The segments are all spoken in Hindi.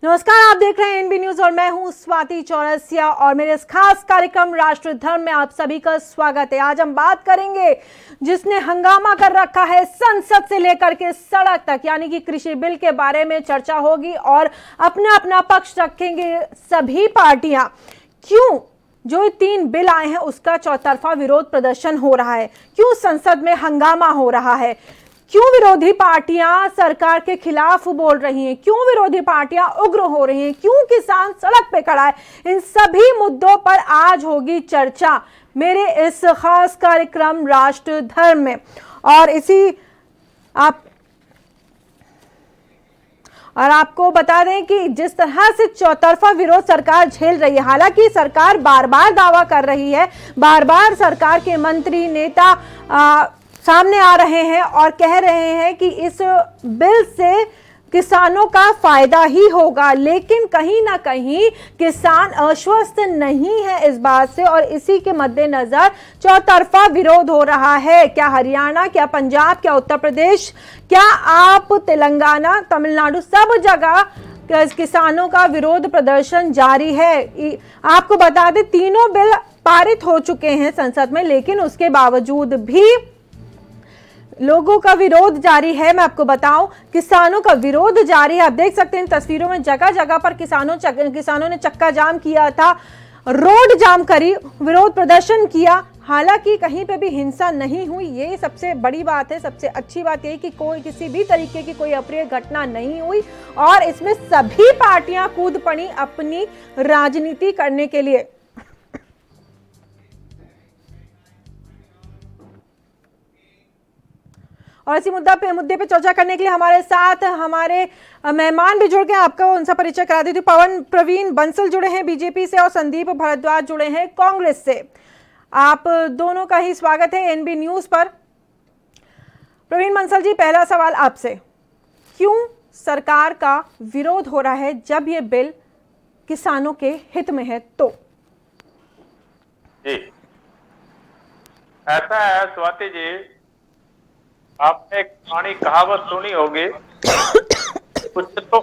नमस्कार, आप देख रहे हैं एनबी न्यूज और मैं हूं स्वाति चौरसिया और मेरे इस खास कार्यक्रम राष्ट्र धर्म में आप सभी का स्वागत है। आज हम बात करेंगे जिसने हंगामा कर रखा है संसद से लेकर के सड़क तक, यानी कि कृषि बिल के बारे में चर्चा होगी और अपना अपना पक्ष रखेंगे सभी पार्टियां। क्यों जो 3 बिल आए हैं उसका चौतरफा विरोध प्रदर्शन हो रहा है, क्यों संसद में हंगामा हो रहा है, क्यों विरोधी पार्टियां सरकार के खिलाफ बोल रही हैं, क्यों विरोधी पार्टियां उग्र हो रही हैं, क्यों किसान सड़क पे खड़ा है, इन सभी मुद्दों पर आज होगी चर्चा मेरे इस खास कार्यक्रम राष्ट्र धर्म में। और आपको बता दें कि जिस तरह से चौतरफा विरोध सरकार झेल रही है, हालांकि सरकार बार बार दावा कर रही है, बार बार सरकार के मंत्री नेता सामने आ रहे हैं और कह रहे हैं कि इस बिल से किसानों का फायदा ही होगा, लेकिन कहीं ना कहीं किसान आश्वस्त नहीं है इस बात से और इसी के मद्देनजर चौतरफा विरोध हो रहा है। क्या हरियाणा, क्या पंजाब, क्या उत्तर प्रदेश, क्या आप तेलंगाना, तमिलनाडु, सब जगह किसानों का विरोध प्रदर्शन जारी है। आपको बता दें तीनों बिल पारित हो चुके हैं संसद में, लेकिन उसके बावजूद भी लोगों का विरोध जारी है। मैं आपको बताऊं, किसानों का विरोध जारी है। आप देख सकते हैं इन तस्वीरों में जगह जगह पर किसानों ने चक्का जाम किया था, रोड जाम करी, विरोध प्रदर्शन किया। हालांकि कहीं पे भी हिंसा नहीं हुई, ये सबसे बड़ी बात है। सबसे अच्छी बात यह कि कोई किसी भी तरीके की कोई अप्रिय घटना नहीं हुई और इसमें सभी पार्टियां कूद पड़ी अपनी राजनीति करने के लिए। और इसी मुद्दे पे चर्चा करने के लिए हमारे साथ हमारे मेहमान भी जुड़ गए। आपको उनसे परिचय करा देती हूँ। प्रवीण बंसल जुड़े हैं बीजेपी से और संदीप भारद्वाज जुड़े हैं कांग्रेस से। आप दोनों का ही स्वागत है एनबी न्यूज पर। प्रवीण बंसल जी, पहला सवाल आपसे, क्यों सरकार का विरोध हो रहा है जब ये बिल किसानों के हित में है? तो जी ऐसा है स्वाति जी, आपने एक पुरानी कहावत सुनी होगी, कुछ तो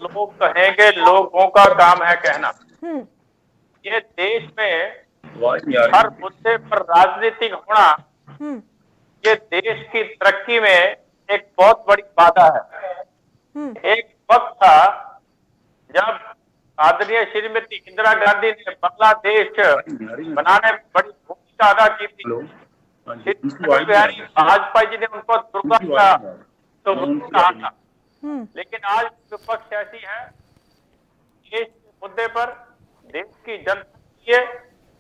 लोग कहेंगे, लोगों का काम है कहना। ये देश में हर मुद्दे पर राजनीतिक होना ये देश की तरक्की में एक बहुत बड़ी बाधा है। एक वक्त था जब आदरणीय श्रीमती इंदिरा गांधी ने बांग्लादेश बनाने में बड़ी भूमिका अदा की थी। भाजपा जी ने उनको दुर्गा का तो कहा था, लेकिन आज विपक्ष ऐसी है, देश के मुद्दे पर, देश की जनता के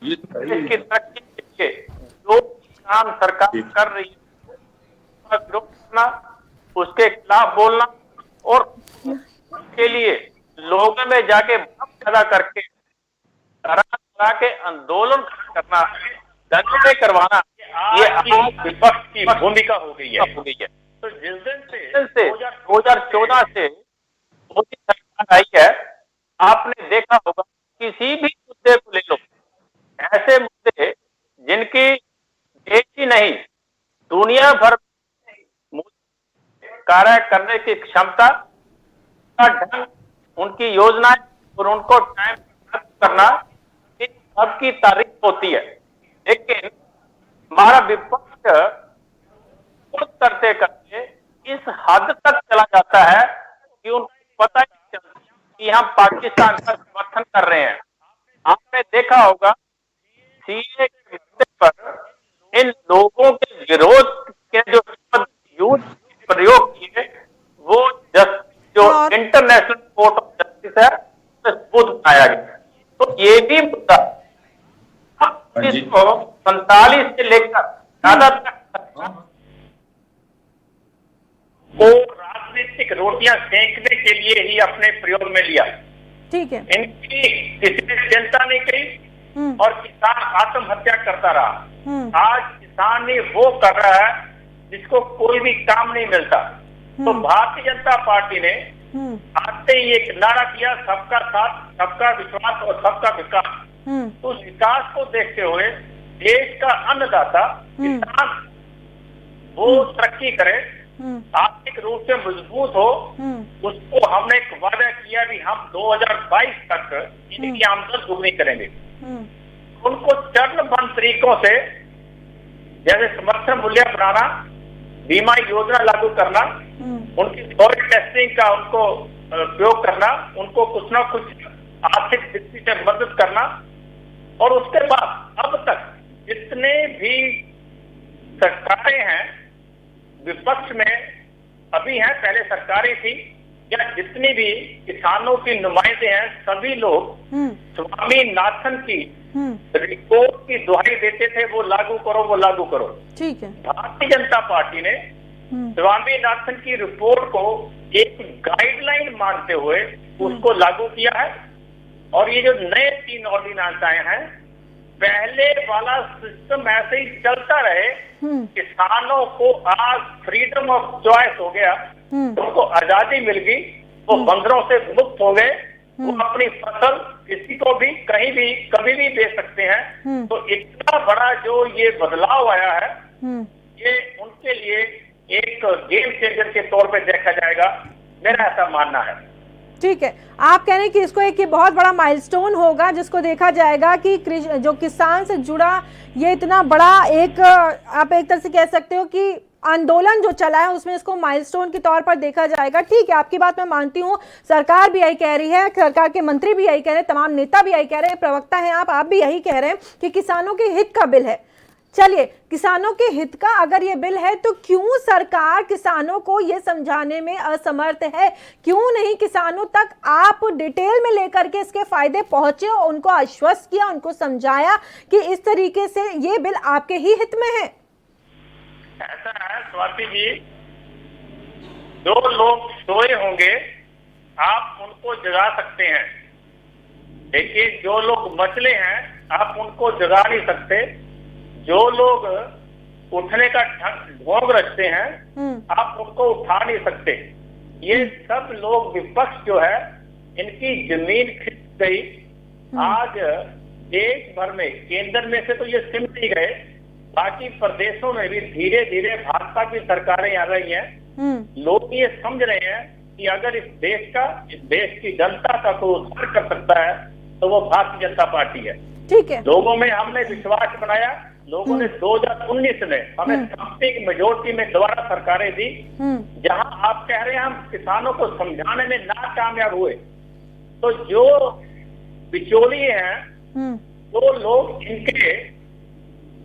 लिए, देश की तरक्की के लिए जो काम सरकार कर रही है उसका विरोध करना, उसके खिलाफ बोलना और उसके लिए लोगों में जाके पैदा करके करा के आंदोलन करना, दंगे करवाना, ये आज विपक्ष की भूमिका हो गई है। तो जिस दिन से 2014 से मोदी सरकार आई है, आपने देखा होगा किसी भी मुद्दे को ले लो, ऐसे मुद्दे जिनकी देश ही नहीं दुनिया भर कार्य करने की क्षमता का ढंग, उनकी योजनाएं और उनको टाइम करना, इन सबकी तारीफ होती है। लेकिन हमारा विपक्ष खुद करते करते इस हद तक चला जाता है कि उनको पता ही नहीं चलता कि हम पाकिस्तान का समर्थन कर रहे हैं। आपने देखा होगा सीए के मुद्दे पर इन लोगों के विरोध के जो यूथ प्रयोग किए वो जो इंटरनेशनल कोर्ट ऑफ जस्टिस है उसमें सबूत बनाया गया। तो ये भी मुद्दा 47 से लेकर ज्यादा तक को राजनीतिक रोटियां सेंकने के लिए ही अपने प्रयोग में लिया। ठीक है, इनकी किसी ने चिंता नहीं की और किसान आत्महत्या करता रहा। आज किसान ही वो कर रहा है जिसको कोई भी काम नहीं मिलता। तो भारतीय जनता पार्टी ने आते ही एक नारा किया, सबका साथ, सबका विश्वास और सबका विकास। तो उस विकास को देखते हुए देश का अन्नदाता किसान वो तरक्की करे, आर्थिक रूप से मजबूत हो, उसको हमने एक वादा किया भी हम 2022 तक इनकी आमदन दुगनी करेंगे। उनको चरणबद्ध तरीकों से, जैसे समर्थन मूल्य बनाना, बीमा योजना लागू करना, उनकी सॉइल टेस्टिंग का उनको उपयोग करना, उनको कुछ ना कुछ आर्थिक दृष्टि से मदद करना, और उसके बाद अब तक जितने भी सरकारें हैं विपक्ष में अभी हैं, पहले सरकारें थी, या जितनी भी किसानों की नुमाइंदे हैं, सभी लोग स्वामीनाथन की रिपोर्ट की दुहाई देते थे, वो लागू करो, वो लागू करो। ठीक है। भारतीय जनता पार्टी ने स्वामीनाथन की रिपोर्ट को एक गाइडलाइन मानते हुए उसको लागू किया है। और ये जो नए 3 ऑर्डिनेंस आए हैं, पहले वाला सिस्टम ऐसे ही चलता रहे, किसानों को आज फ्रीडम ऑफ चॉइस हो गया, उनको आजादी मिल गई, वो बंदरों से मुक्त हो गए, वो अपनी फसल किसी को भी कहीं भी कभी भी दे सकते हैं। तो इतना बड़ा जो ये बदलाव आया है, ये उनके लिए एक गेम चेंजर के तौर पे देखा जाएगा, मेरा ऐसा मानना है। ठीक है, आप कह रहे हैं कि इसको एक बहुत बड़ा माइलस्टोन होगा, जिसको देखा जाएगा कि जो किसान से जुड़ा ये इतना बड़ा एक, आप एक तरह से कह सकते हो कि आंदोलन जो चला है, उसमें इसको माइलस्टोन के तौर पर देखा जाएगा। ठीक है, आपकी बात मैं मानती हूँ, सरकार भी यही कह रही है, सरकार के मंत्री भी यही कह रहे हैं, तमाम नेता भी यही कह रहे हैं, प्रवक्ता हैं आप भी यही कह रहे हैं कि किसानों के हित का बिल है। चलिए, किसानों के हित का अगर ये बिल है, तो क्यों सरकार किसानों को ये समझाने में असमर्थ है? क्यों नहीं किसानों तक आप डिटेल में लेकर के इसके फायदे पहुंचे, उनको आश्वस्त किया, उनको समझाया कि इस तरीके से ये बिल आपके ही हित में है? ऐसा है स्वाति जी, जो लोग सोए होंगे आप उनको जगा सकते हैं, लेकिन जो लोग मचले हैं आप उनको जगा नहीं सकते। जो लोग उठने का ढोंग रखते हैं आप उनको उठा नहीं सकते। ये सब लोग विपक्ष जो है, इनकी जमीन खिंच गई। आज देश भर में, केंद्र में से तो ये सिमट ही गए, बाकी प्रदेशों में भी धीरे धीरे भाजपा की सरकारें आ रही हैं। लोग ये समझ रहे हैं कि अगर इस देश की जनता का कोई उद्धार कर सकता है तो वो भारतीय जनता पार्टी है। ठीक है, लोगों में हमने विश्वास बनाया, लोगों ने 2019 में हमें संपत्ति मेजोरिटी में दोबारा सरकारें दी। जहां आप कह रहे हैं हम किसानों को समझाने में ना कामयाब हुए, तो जो बिचौलिए हैं वो लोग इनके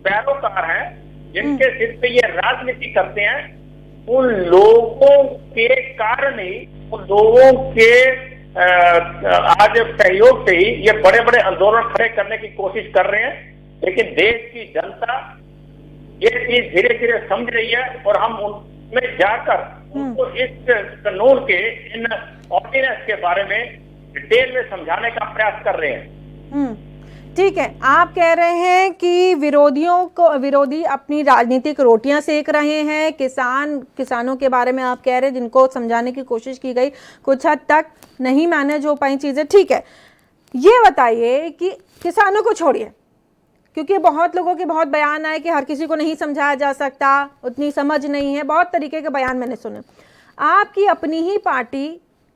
पैरोकार हैं, जिनके सिर पे ये राजनीति करते हैं, उन लोगों के कारण ही, उन लोगों के आज सहयोग से ही ये बड़े बड़े आंदोलन खड़े करने की कोशिश कर रहे हैं। लेकिन देश की जनता ये चीज धीरे धीरे समझ रही है, और हम उनमें जाकर उनको इस कानून के, इन ऑर्डिनेंस के बारे में डिटेल में समझाने का प्रयास कर रहे हैं। ठीक है, आप कह रहे हैं कि विरोधी अपनी राजनीतिक रोटियां सेक रहे हैं। किसानों के बारे में आप कह रहे हैं, जिनको समझाने की कोशिश की गई, कुछ हद तक नहीं मैनेज हो पाई चीजें। ठीक है, ये बताइए कि किसानों को छोड़िए, क्योंकि बहुत लोगों के बहुत बयान आए कि हर किसी को नहीं समझाया जा सकता, उतनी समझ नहीं है, बहुत तरीके के बयान मैंने सुने। आपकी अपनी ही पार्टी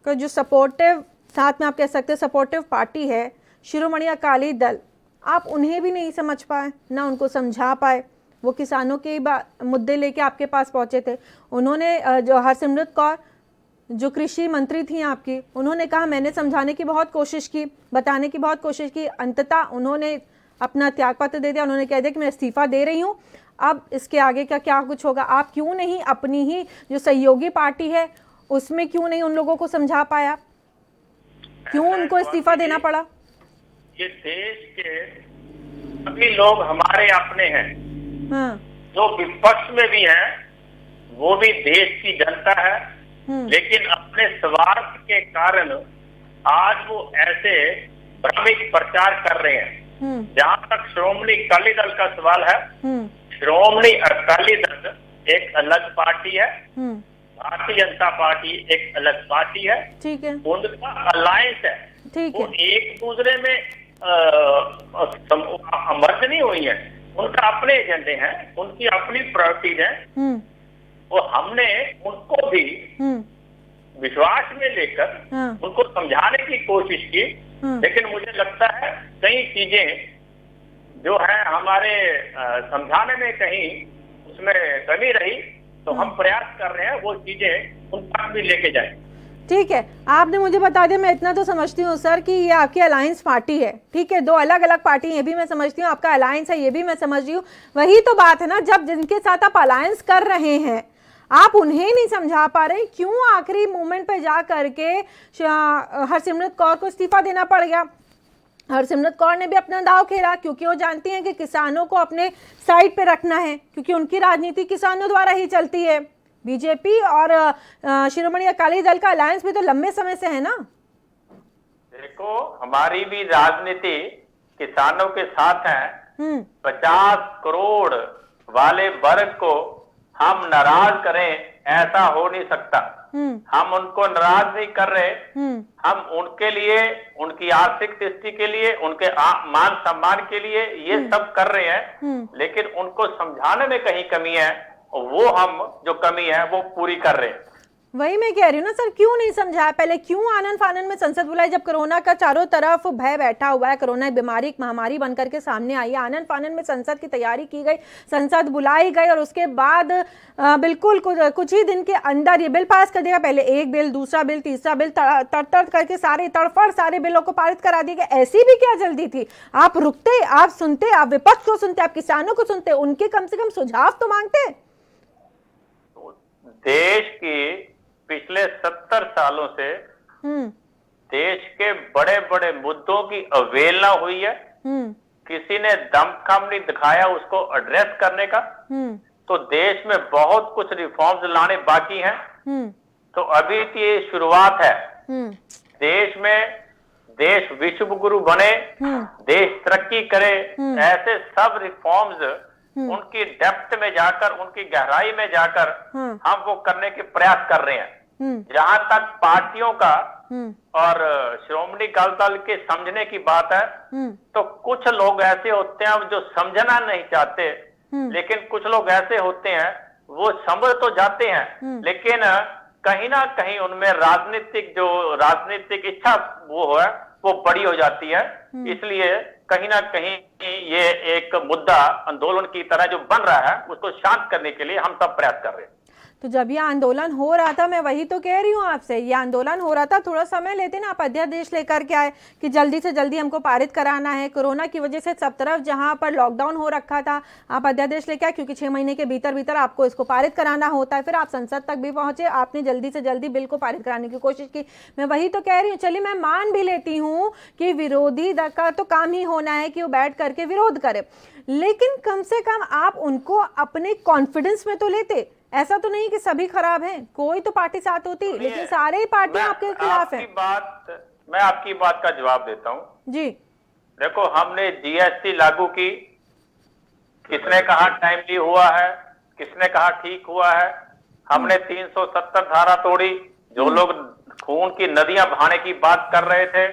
का जो सपोर्टिव, साथ में आप कह सकते हैं सपोर्टिव पार्टी है, शिरोमणि अकाली दल, आप उन्हें भी नहीं समझ पाए, ना उनको समझा पाए। वो किसानों के मुद्दे लेके आपके पास पहुंचे थे। उन्होंने, जो हरसिमरत कौर जो कृषि मंत्री थी आपकी, उन्होंने कहा मैंने समझाने की बहुत कोशिश की, बताने की बहुत कोशिश की, अंततः उन्होंने अपना त्यागपत्र दे दिया। उन्होंने कह दिया कि मैं इस्तीफा दे रही हूँ, अब इसके आगे का क्या कुछ होगा। आप क्यों नहीं अपनी ही जो सहयोगी पार्टी है उसमें क्यों नहीं उन लोगों को समझा पाया? क्यों उनको इस्तीफा देना पड़ा? ये देश के सभी लोग हमारे अपने हैं। हाँ। जो विपक्ष में भी हैं वो भी देश की जनता है, लेकिन अपने स्वार्थ के कारण आज वो ऐसे भ्रमिक प्रचार कर रहे हैं। जहां तक श्रोमणी अकाली दल का सवाल है, श्रोमणी अकाली दल एक अलग पार्टी है, भारतीय जनता पार्टी एक अलग पार्टी है। ठीक है, उनका अलायंस है। ठीक वो है, एक दूसरे में मर्ज नहीं हुई है। उनका अपने एजेंडे हैं, उनकी अपनी प्रायोरिटीज हैं, वो हमने उनको भी विश्वास में लेकर उनको समझाने की कोशिश की, लेकिन मुझे लगता है कई चीजें जो है हमारे समझाने में कहीं उसमें कमी रही, तो हम प्रयास कर रहे हैं वो चीजें उन तक भी लेके जाए। ठीक है, आपने मुझे बता दिया, मैं इतना तो समझती हूँ सर कि ये आपकी अलायंस पार्टी है, ठीक है, दो अलग अलग पार्टी, ये भी मैं समझती हूँ, आपका अलायंस है ये भी मैं समझ रही हूँ। वही तो बात है ना, जब जिनके साथ आप अलायंस कर रहे हैं आप उन्हें नहीं समझा पा रहे, क्यों आखिरी मोमेंट पे जा करके हरसिमरत कौर को इस्तीफा देना पड़ गया। हरसिमरत कौर ने भी अपना दांव खेला, क्योंकि वो जानती हैं कि किसानों को अपने साइड पे रखना है, क्योंकि उनकी राजनीति किसानों द्वारा ही चलती है। बीजेपी और शिरोमणि अकाली दल का अलायंस भी तो लंबे समय से है ना। देखो, हमारी भी राजनीति किसानों के साथ है। 50 करोड़ वाले वर्ग को हम नाराज करें ऐसा हो नहीं सकता। हम उनको नाराज नहीं कर रहे, हम उनके लिए, उनकी आर्थिक स्थिति के लिए, उनके मान सम्मान के लिए ये सब कर रहे हैं, लेकिन उनको समझाने में कहीं कमी है, वो हम जो कमी है वो पूरी कर रहे हैं। वही मैं कह रही हूँ ना सर, क्यों नहीं समझाया पहले, क्यों आनन फानन में संसद बुलाई, जब कोरोना का चारों तरफ भय बैठा हुआ है, कोरोना एक बीमारी, एक महामारी बनकर के सामने आई है, आनन फानन में संसद की तैयारी की गई, संसद बुलाई गई और उसके बाद बिल्कुल कुछ ही दिन के अंदर ये बिल पास कर दिया। पहले एक बिल, दूसरा बिल, तीसरा बिल, तड़ करके सारे तड़फड़ सारे बिलों को पारित करा दिया गया। ऐसी भी क्या जल्दी थी? आप रुकते, आप सुनते, आप विपक्ष को सुनते, आप किसानों को सुनते, उनके कम से कम सुझाव तो मांगते। देश की पिछले 70 सालों से देश के बड़े बड़े मुद्दों की अवहेलना हुई है। किसी ने दमखम नहीं दिखाया उसको एड्रेस करने का। तो देश में बहुत कुछ रिफॉर्म्स लाने बाकी हैं। तो अभी की ये शुरुआत है। देश में, देश विश्व गुरु बने, देश तरक्की करे, ऐसे सब रिफॉर्म्स उनकी डेप्थ में जाकर, उनकी गहराई में जाकर हम वो करने के प्रयास कर रहे हैं। जहां तक पार्टियों का और श्रोमणी अकाली दल के समझने की बात है, तो कुछ लोग ऐसे होते हैं जो समझना नहीं चाहते, लेकिन कुछ लोग ऐसे होते हैं वो समझ तो जाते हैं, लेकिन कहीं ना कहीं उनमें राजनीतिक इच्छा वो है वो बड़ी हो जाती है। इसलिए कहीं ना कहीं ये एक मुद्दा आंदोलन की तरह जो बन रहा है उसको शांत करने के लिए हम सब प्रयास कर रहे हैं। तो जब ये आंदोलन हो रहा था, मैं वही तो कह रही हूँ आपसे, ये आंदोलन हो रहा था, थोड़ा समय लेते ना, आप अध्यादेश लेकर के आए कि जल्दी से जल्दी हमको पारित कराना है। कोरोना की वजह से सब तरफ जहाँ पर लॉकडाउन हो रखा था, आप अध्यादेश लेकर आए, क्योंकि 6 महीने के भीतर आपको इसको पारित कराना होता है। फिर आप संसद तक भी पहुंचे, आपने जल्दी से जल्दी बिल को पारित कराने की कोशिश की। मैं वही तो कह रही हूँ, चलिए मैं मान भी लेती हूँ कि विरोधी दल का तो काम ही होना है कि वो बैठ करके विरोध करे, लेकिन कम से कम आप उनको अपने कॉन्फिडेंस में तो लेते। ऐसा तो नहीं कि सभी खराब हैं, कोई तो पार्टी साथ होती, लेकिन सारे ही पार्टियां आपके खिलाफ हैं। मैं आपकी बात का जवाब देता हूं जी। देखो, हमने जीएसटी लागू की, किसने कहा टाइमली हुआ है, किसने कहा ठीक हुआ है। हमने 370 धारा तोड़ी। जो लोग खून की नदियां बहाने की बात कर रहे थे,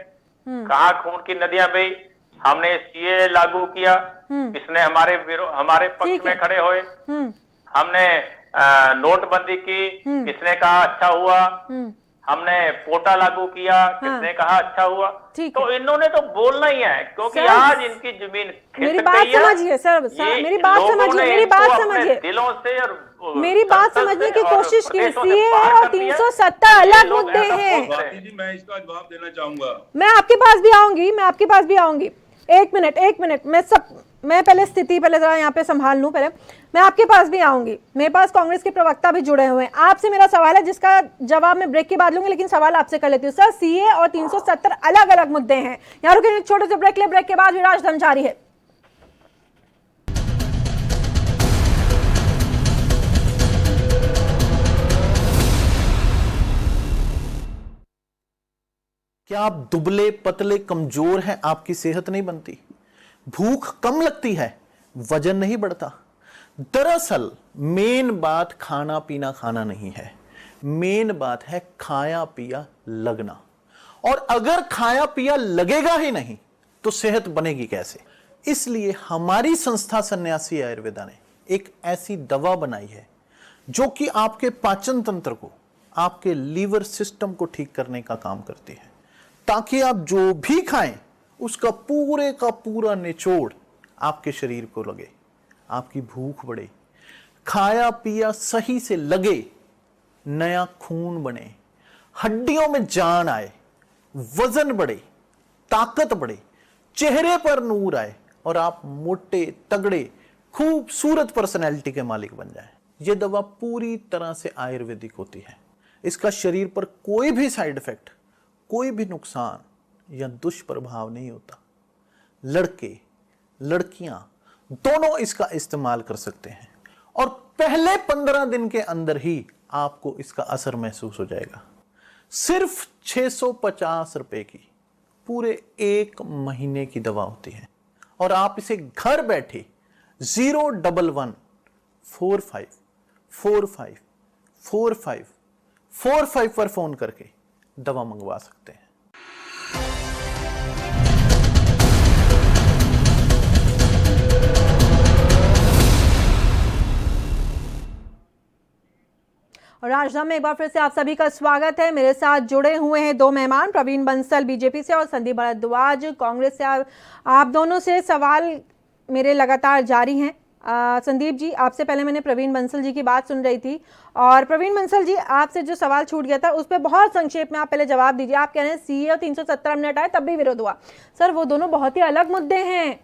कहा खून की नदियां बही। हमने सीए लागू किया, किसने हमारे पक्ष में खड़े हुए। हमने नोटबंदी की, किसने कहा अच्छा हुआ। हमने कोटा लागू किया, किसने कहा अच्छा हुआ। तो इन्होंने तो बोलना ही है, क्योंकि आज इनकी जमीन मेरी बात समझिए सर, मेरी बात समझिए, मेरी बात समझिए, दिलों से और मेरी बात समझने की कोशिश की। सीए और 370 अलग मुद्दे हैं। मैं इसका जवाब देना चाहूंगा। मैं आपके पास भी आऊंगी, मैं आपके पास भी आऊंगी। एक मिनट, मैं पहले स्थिति जरा यहाँ पे संभाल लूं। पहले मैं आपके पास भी आऊंगी। मेरे पास कांग्रेस के प्रवक्ता भी जुड़े हुए हैं। आपसे मेरा सवाल है जिसका जवाब मैं ब्रेक के बाद लूंगी, लेकिन सवाल आपसे कर लेती हूँ। सर, सीए और 370 अलग अलग मुद्दे हैं। यहाँ रुके, एक छोटे से ब्रेक ले, ब्रेक के बाद विराज धम जारी है। क्या आप दुबले पतले कमजोर हैं? आपकी सेहत नहीं बनती, भूख कम लगती है, वजन नहीं बढ़ता। दरअसल मेन बात खाना नहीं है, मेन बात है खाया पिया लगना। और अगर खाया पिया लगेगा ही नहीं तो सेहत बनेगी कैसे? इसलिए हमारी संस्था सन्यासी आयुर्वेदा ने एक ऐसी दवा बनाई है जो कि आपके पाचन तंत्र को, आपके लीवर सिस्टम को ठीक करने का काम करती है, ताकि आप जो भी खाएं उसका पूरे का पूरा निचोड़ आपके शरीर को लगे, आपकी भूख बढ़े, खाया पिया सही से लगे, नया खून बने, हड्डियों में जान आए, वजन बढ़े, ताकत बढ़े, चेहरे पर नूर आए और आप मोटे तगड़े खूबसूरत पर्सनैलिटी के मालिक बन जाएं। यह दवा पूरी तरह से आयुर्वेदिक होती है। इसका शरीर पर कोई भी साइड इफेक्ट, कोई भी नुकसान या दुष्प्रभाव नहीं होता। लड़के लड़कियां दोनों इसका इस्तेमाल कर सकते हैं और पहले 15 दिन के अंदर ही आपको इसका असर महसूस हो जाएगा। सिर्फ 650 रुपए की पूरे 1 महीने की दवा होती है और आप इसे घर बैठे 01145454545 पर फोन करके दवा मंगवा सकते हैं। और राजधानी में एक बार फिर से आप सभी का स्वागत है। मेरे साथ जुड़े हुए हैं 2 मेहमान, प्रवीण बंसल बीजेपी से और संदीप भारद्वाज कांग्रेस से। आप दोनों से सवाल मेरे लगातार जारी हैं। संदीप जी, आपसे पहले मैंने प्रवीण बंसल जी की बात सुन रही थी और प्रवीण बंसल जी, आपसे जो सवाल छूट गया था उस पर बहुत संक्षेप में आप पहले जवाब दीजिए। आप कह रहे हैं सीए और 370 मिनट आए तब भी विरोध हुआ। सर, वो दोनों बहुत ही अलग मुद्दे हैं।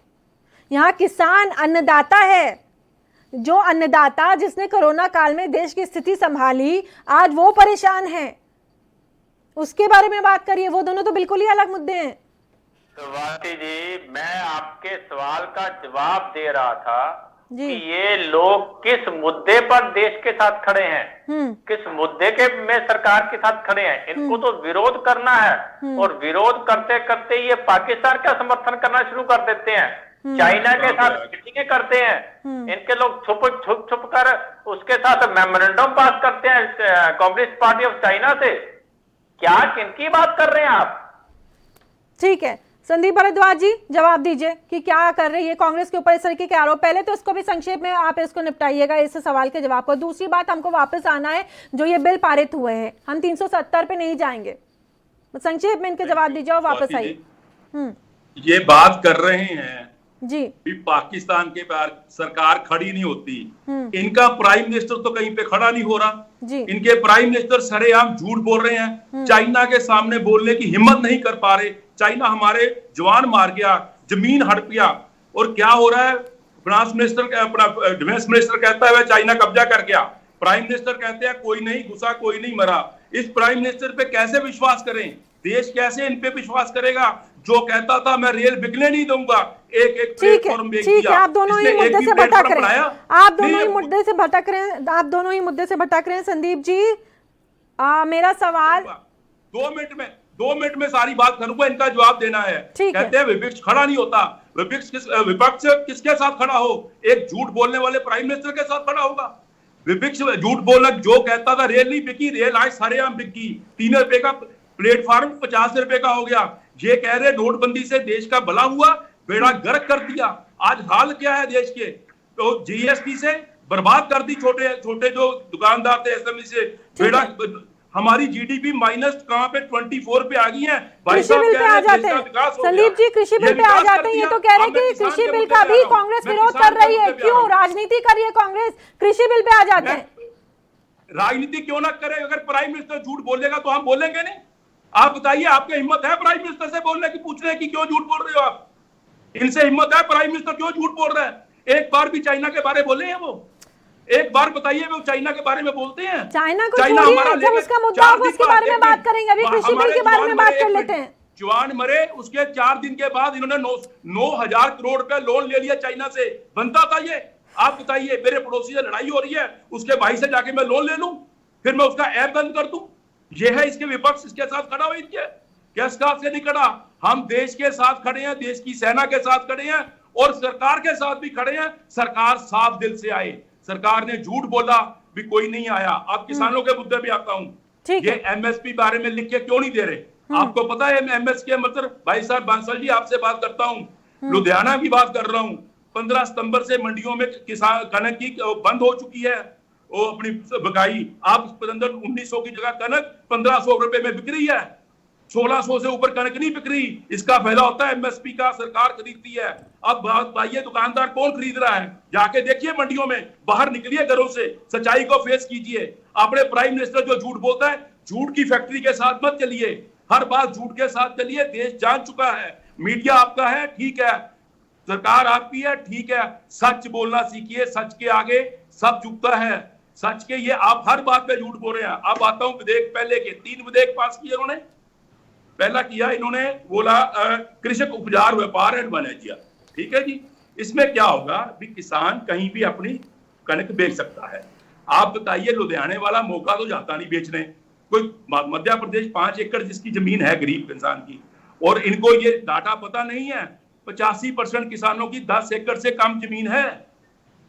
यहाँ किसान अन्नदाता है, जो अन्नदाता जिसने कोरोना काल में देश की स्थिति संभाली, आज वो परेशान है, उसके बारे में बात करिए। वो दोनों तो बिल्कुल ही अलग मुद्दे हैं। स्वाति जी, मैं आपके सवाल का जवाब दे रहा था जी। कि ये लोग किस मुद्दे पर देश के साथ खड़े हैं, किस मुद्दे के में सरकार के साथ खड़े हैं। इनको तो विरोध करना है और विरोध करते करते ये पाकिस्तान का समर्थन करना शुरू कर देते हैं, चाइना के साथ मीटिंगें करते हैं। इनके लोग छुप कर उसके साथ मेमोरेंडम पास करते हैं कम्युनिस्ट पार्टी ऑफ चाइना से। क्या किनकी बात कर रहे हैं आप? ठीक है, संदीप भारद्वाज जी जवाब दीजिए कि क्या कर रही है कांग्रेस के ऊपर इस तरीके के आरोप। पहले तो इसको भी संक्षेप में आप इसको निपटाइएगा, इस सवाल के जवाब को। दूसरी बात, हमको वापस आना है जो ये बिल पारित हुए हैं, हम 370 पे नहीं जाएंगे। संक्षेप में इनके जवाब दीजिए और वापस आइए। ये बात कर रहे हैं जी, पाकिस्तान के पार सरकार खड़ी नहीं होती। इनका प्राइम मिनिस्टर तो कहीं पे खड़ा नहीं हो रहा जी। इनके प्राइम मिनिस्टर सरेआम झूठ बोल रहे हैं, चाइना के सामने बोलने की हिम्मत नहीं कर पा रहे। चाइना हमारे जवान मार गया, जमीन हड़प गया, और क्या हो रहा है? फाइनेंस मिनिस्टर, अपना डिफेंस मिनिस्टर कहता है चाइना कब्जा कर गया, प्राइम मिनिस्टर कहते हैं कोई नहीं घुसा, कोई नहीं मरा। इस प्राइम मिनिस्टर पे कैसे विश्वास करें? देश कैसे इन पे विश्वास करेगा जो कहता था मैं रेल बिकने नहीं दूंगा, एक प्लेटफॉर्म बेच दिया। ठीक है, आप दोनों ही मुद्दे से भटक रहे हैं, आप दोनों ही मुद्दे से भटक रहे हैं, आप दोनों ही मुद्दे से भटक रहे हैं। संदीप जी, मेरा सवाल 2 मिनट में सारी बात करूंगा, इनका जवाब देना है। कहते हैं विपक्ष खड़ा नहीं होता। विपक्ष किसके साथ खड़ा हो? एक झूठ बोलने वाले प्राइम मिनिस्टर के साथ खड़ा होगा। विपक्ष झूठ बोलना, जो कहता था रेल नहीं बिकी, रेल आज सरेआम बिकी। 3 रुपए का प्लेटफॉर्म 50 रुपए का हो गया। ये कह रहे नोटबंदी से देश का भला हुआ, बेड़ा गर्क कर दिया। आज हाल क्या है देश के? तो जीएसटी से बर्बाद कर दी छोटे छोटे जो दुकानदार थे, एसएमई से बेड़ा। हमारी जीडीपी माइनस कहां पे 24 पे आ गई है। कृषि बिल पे आ जाते हैं संदीप जी, कृषि बिल पे आ जाते हैं। ये तो कह रहे हैं कि कृषि बिल का भी कांग्रेस विरोध कर रही है। क्यों राजनीति कर रही है कांग्रेस? कृषि बिल पे आ जाते हैं। राजनीति क्यों ना करे? अगर प्राइम मिनिस्टर झूठ बोलेगा तो हम बोलेंगे नहीं? आप बताइए, आपके हिम्मत है प्राइम मिनिस्टर से बोलने की, पूछने की क्यों झूठ बोल रहे हो आप? इनसे हिम्मत है? प्राइम मिनिस्टर क्यों झूठ बोल रहे हैं? एक बार भी चाइना के बारे में बोले हैं वो? एक बार बताइए वो चाइना के बारे में बोलते हैं? चाइना को छोड़िए, जब उसका मुद्दा होगा उसके बारे में बात करेंगे। अभी कृषि बिल के बारे में बात कर लेते हैं। जवान मरे, उसके 4 दिन के बाद इन्होंने 9,000 करोड़ रुपए लोन ले लिया चाइना से। बनता था ये? आप बताइए, मेरे पड़ोसी से लड़ाई हो रही है, उसके भाई से जाके मैं लोन ले लूं, फिर मैं उसका ऐप बंद कर दूं? ये है इसके विपक्ष, इसके साथ खड़ा हो। इनके किस साथ से नहीं खड़ा? हम देश के साथ खड़े हैं, देश की सेना के साथ खड़े हैं और सरकार के साथ भी खड़े हैं। सरकार साफ दिल से आए। सरकार ने झूठ बोला भी कोई नहीं आया। अब किसानों के मुद्दे भी आता हूं। ये एमएसपी बारे में लिख के क्यों नहीं दे रहे? आपको पता है एमएसपी मतलब? भाई साहब बांसल जी, आपसे बात करता हूं, लुधियाना की बात कर रहा हूं। 15 सितंबर से मंडियों में किसान कनक की बंद हो चुकी है। वो अपनी बकाई, आप इस अंदर 1900 की जगह कनक 1500 रुपए में बिक रही है, 1600 से ऊपर कनक नहीं बिक रही। इसका फायदा होता है एमएसपी का, सरकार खरीदती है। अब बात बताइए दुकानदार कौन खरीद रहा है? जाके देखिए मंडियों में, बाहर निकलिए घरों से, सच्चाई को फेस कीजिए। अपने प्राइम मिनिस्टर जो झूठ बोलता है, झूठ की फैक्ट्री के साथ मत चलिए, हर बात झूठ के साथ चलिए। देश जान चुका है, मीडिया आपका है, ठीक है, सरकार आपकी है, ठीक है, सच बोलना सीखिए। सच के आगे सब झुकता है। सच के ये आप हर बात पे झूठ बोल रहे हैं। अब आता हूं विधेयक, पहले के 3 विधेयक पास किए इन्होंने। पहला किया इन्होंने, बोला कृषक उपजार व्यापार एंड वाणिज्य, ठीक है जी। इसमें क्या होगा भी किसान कहीं भी अपनी कनक बेच सकता है। आप बताइए, लुधियाने वाला मौका तो जाता नहीं बेचने। कोई मध्य प्रदेश 5 एकड़ जिसकी जमीन है गरीब इंसान की, और इनको ये डाटा पता नहीं है, 85% किसानों की 10 एकड़ से कम जमीन है।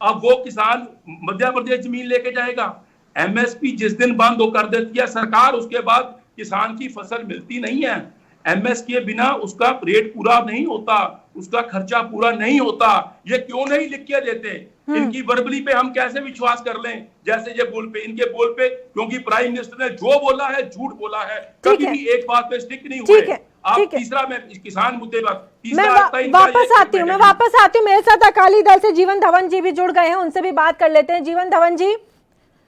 अब वो किसान मध्य प्रदेश जमीन लेके जाएगा। एमएसपी जिस दिन बंद हो कर देती है सरकार, उसके बाद किसान की फसल मिलती नहीं है। एमएसपी के बिना उसका रेट पूरा नहीं होता, उसका खर्चा पूरा नहीं होता। ये क्यों नहीं लिख के देते? इनकी वर्बली पे हम कैसे विश्वास कर लें? जैसे ये बोल पे, इनके बोल पे, क्योंकि प्राइम मिनिस्टर ने जो बोला है झूठ बोला है, कभी भी एक बात पे स्टिक नहीं हुए। आप तीसरा, मैं किसान मुद्दे पर मैं वापस आती हूँ, मेरे साथ अकाली दल से जीवन धवन जी भी जुड़ गए हैं, उनसे भी बात कर लेते हैं। जीवन धवन जी,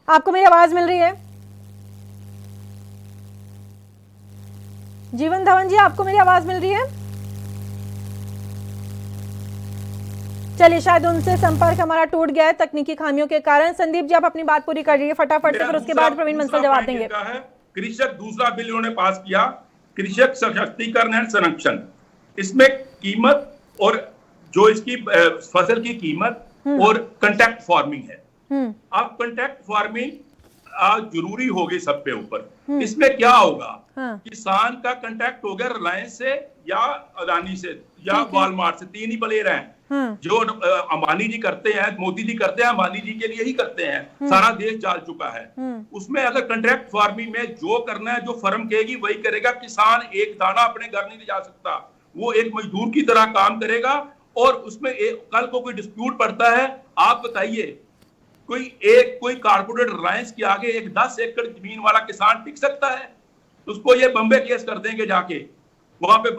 आपको मेरी आवाज मिल रही है? जीवन धवन जी, आपको मेरी आवाज मिल रही है? चलिए, शायद उनसे संपर्क हमारा टूट गया है तकनीकी खामियों के कारण। संदीप जी, आप अपनी बात पूरी कर लीजिए फटाफट से, फिर उसके बाद प्रवीण बंसल जवाब देंगे। कृषक, दूसरा बिल उन्होंने पास किया, कृषक सशक्तिकरण एंड संरक्षण। इसमें कीमत और जो इसकी फसल की कीमत और कंट्रैक्ट फार्मिंग है। अब कंट्रैक्ट फार्मिंग जरूरी होगी सब पे ऊपर। इसमें क्या होगा, किसान का कंट्रैक्ट हो गया रिलायंस से या अदानी से या वॉलमार्ट से, 3 ही प्लेयर हैं जो अंबानी जी करते हैं, मोदी जी करते हैं, अंबानी जी के लिए ही करते हैं, सारा देश जान चुका है। उसमें अगर कंट्रैक्ट फार्मिंग में जो करना है, जो फर्म कहेगी वही करेगा। किसान एक दाना अपने घर नहीं ले जा सकता, वो एक मजदूर की तरह काम करेगा। और उसमें कल को कोई डिस्प्यूट पड़ता है, आप बताइए, कोई कारपोरेट रिलायंस के आगे एक 10 एकड़ जमीन वाला किसान टिक सकता है? उसको ये बम्बे केस कर देंगे जाके, वहां पे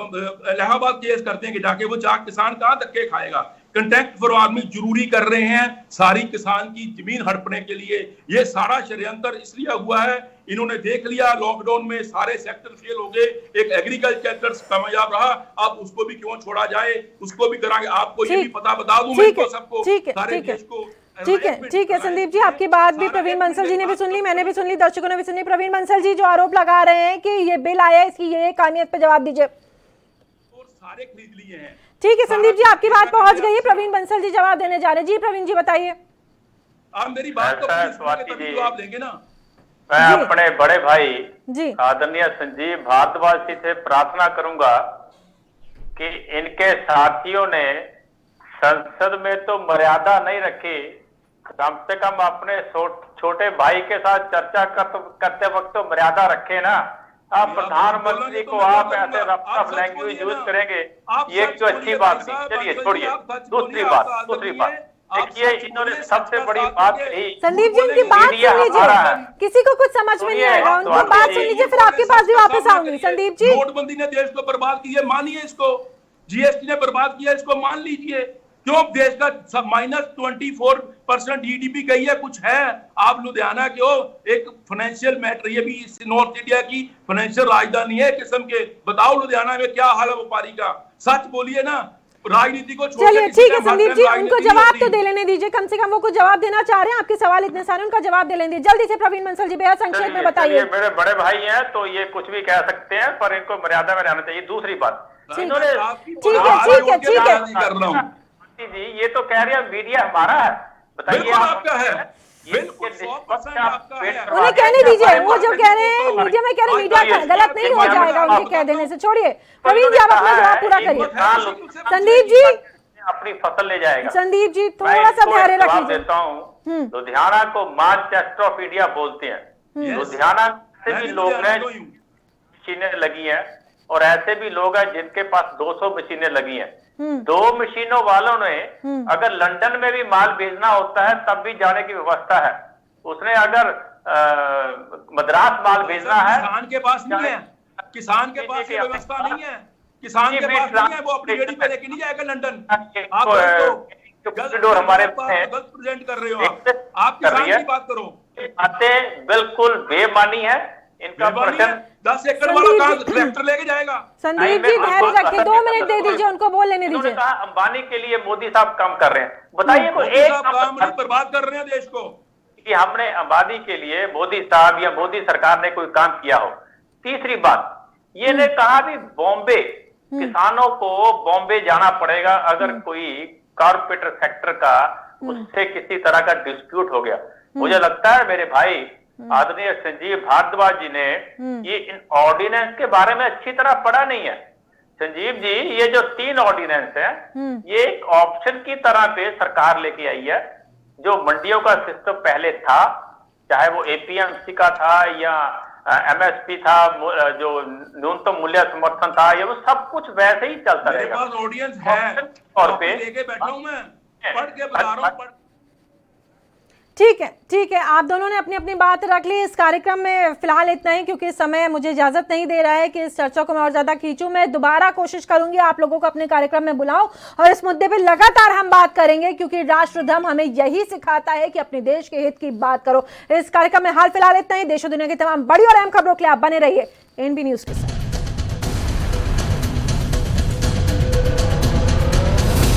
इलाहाबाद केस कर देंगे जाके, वो किसान कहां धक्के खाएगा? कंट्रैक्ट फार्मिंग जरूरी कर रहे हैं सारी किसान की जमीन हड़पने के लिए। ये सारा षड्यंत्र इसलिए हुआ है, इन्होंने देख लिया लॉकडाउन में सारे सेक्टर फेल हो गए, एक एग्रीकल्चर कामयाब रहा, अब उसको भी क्यों छोड़ा जाए, उसको भी कराएंगे। आपको ये भी पता बता दूं मैं तो सबको, सारे देश को। ठीक है संदीप जी, आपकी बात भी प्रवीण बंसल जी ने भी सुन ली, मैंने भी सुन ली, दर्शकों ने भी सुन ली। प्रवीण बंसल जी जो आरोप लगा रहे हैं कि ये बिल आया, इसकी ये खामियत पे जवाब दीजिए। और सारे खरीद लिए हैं। ठीक है संदीप जी, आपकी बात पहुंच गई है, प्रवीण बंसल जी जवाब देने जा रहे हैं। जी प्रवीण जी बताइए। आप मेरी बात को जवाब देंगे ना? मैं अपने बड़े भाई जी आदरणीय संजीव भारद्वाज जी से प्रार्थना करूंगा कि इनके साथियों ने संसद में तो मर्यादा नहीं रखी, कम से कम अपने छोटे भाई के साथ चर्चा करते वक्त तो मर्यादा रखे ना। आप प्रधानमंत्री को आप ऐसे रफ लैंग्वेज यूज करेंगे, ये तो अच्छी बात नहीं। चलिए छोड़िए, दूसरी बात देखिए, इन्होंने सबसे बड़ी बात कही। संदीप जी उनकी बात सुन लीजिए, किसी को कुछ समझ में नहीं आएगा, उनकी बात सुन लीजिए, फिर आपके पास भी वापस आऊंगी। संदीप जी, नोटबंदी ने देश को बर्बाद किया, मानिए इसको। जीएसटी ने बर्बाद किया, इसको मान लीजिए। क्यों देश का -24% जीडीपी गई है, कुछ है? आप लुधियाना के हो, एक फाइनेंशियल मैटर, ये भी नॉर्थ इंडिया की फाइनेंशियल राजधानी है किस्म के। बताओ लुधियाना में क्या हाल है व्यापारी का? सच बोलिए ना, राजनीति को छोड़। चलिए ठीक है संदीप जी, उनको जवाब तो दे लेने दीजिए, कम से कम वो कुछ जवाब देना चाह रहे हैं। आपके सवाल इतने सारे, उनका जवाब दे लेने दीजिए जल्दी से। प्रवीण बंसल जी बेहद संक्षेप में बताइए। मेरे बड़े भाई हैं तो ये कुछ भी कह सकते हैं, पर इनको मर्यादा में रहना चाहिए। दूसरी बात, ठीक है जी, ये तो कह रहे हैं मीडिया हमारा है, बताइए आपका है। उन्हें कहने दीजिए, वो जो कह रहे हैं मीडिया में कह रहे हैं, मीडिया गलत नहीं हो जाएगा उनके कह देने से। छोड़िए प्रवीण जी, आप अपना जवाब पूरा करिए। संदीप जी अपनी फसल ले जाएगा। संदीप जी थोड़ा सा धैर्य रखिए। देता हूँ, लुधियाना को मानचेस्टर ऑफ इंडिया बोलते हैं। लुधियाना से भी लोग हैं, मशीनें लगी हैं, और ऐसे भी लोग हैं जिनके पास 200 मशीनें लगी हैं। 2 मशीनों वालों ने अगर लंदन में भी माल भेजना होता है तब भी जाने की व्यवस्था है। उसने अगर मद्रास माल भेजना है, किसान के पास नहीं है, किसान के पास ये व्यवस्था नहीं है, किसान के पास नहीं है, वो अपनी रेडी पे लेके नहीं जाएगा लंदन। आप हमारे गलत प्रेजेंट कर रहे हो, आप किसान की बात करो। बातें बिल्कुल बेमानी है, इनका प्रश्न 10 एकड़ वाला कहां ट्रैक्टर लेके जाएगा। संदीप जी धैर्य रखिए, 2 मिनट दे दीजिए उनको, बोल लेने दीजिए। कहा अंबानी के लिए मोदी साहब काम कर रहे हैं, बताइए कोई एक काम नहीं, बर्बाद कर रहे हैं देश को। कि हमने अंबानी के लिए मोदी साहब या मोदी सरकार ने कोई काम किया हो। तीसरी बात ये ने कहा भी बॉम्बे, किसानों को बॉम्बे जाना पड़ेगा अगर कोई कॉर्पोरेट सेक्टर का उससे किसी तरह का डिस्प्यूट हो गया। मुझे लगता है मेरे भाई आदरणीय संजीव भारद्वाज जी ने ये इन ऑर्डिनेंस के बारे में अच्छी तरह पढ़ा नहीं है। संजीव जी, ये जो 3 ऑर्डिनेंस है ये एक ऑप्शन की तरह पे सरकार लेके आई है। जो मंडियों का सिस्टम पहले था, चाहे वो एपीएमसी का था या एमएसपी था, जो न्यूनतम मूल्य समर्थन था, ये वो सब कुछ वैसे ही चलता रहेगा। मेरे पास ऑडियंस है और पे लेके बैठा हूं मैं, पढ़ के बता रहा हूं। ठीक है, आप दोनों ने अपनी अपनी बात रख ली। इस कार्यक्रम में फिलहाल इतना ही, क्योंकि समय मुझे इजाजत नहीं दे रहा है कि इस चर्चा को मैं और ज्यादा खींचूं। मैं दोबारा कोशिश करूंगी आप लोगों को अपने कार्यक्रम में बुलाऊं और इस मुद्दे पे लगातार हम बात करेंगे, क्योंकि राष्ट्रधर्म हमें यही सिखाता है कि अपने देश के हित की बात करो। इस कार्यक्रम में हाल फिलहाल इतना ही। देश और दुनिया की तमाम बड़ी और अहम खबरों के लिए आप बने रहिए एएनबी न्यूज के साथ।